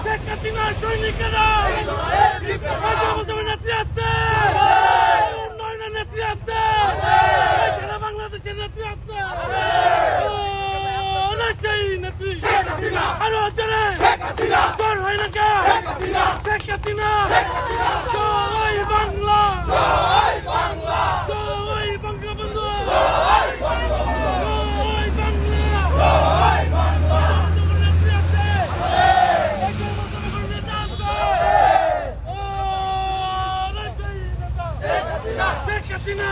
শেখ হাসিনার সৈনিকেরা নেত্রী আসছে, উন্নয়নের নেত্রী আসছে, সারা বাংলাদেশের নেত্রী আসছে, সেই নেত্রী আরো চলে তোর হয় না কে শেখ হাসিনা। জয় বাংলা, জয় বঙ্গবন্ধু, জয় বাংলা। শেখ হাসিনা,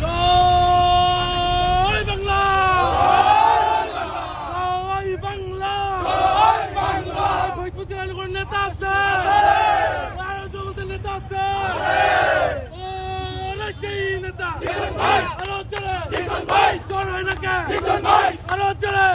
জয় বাংলা, জয় বাংলা। ফরিদপুর আলীগড়ের নেতা আছে, আরো জগতের নেতা আছে, সেই নেতা আরো চলে তোর হয় না কে আরো চলে।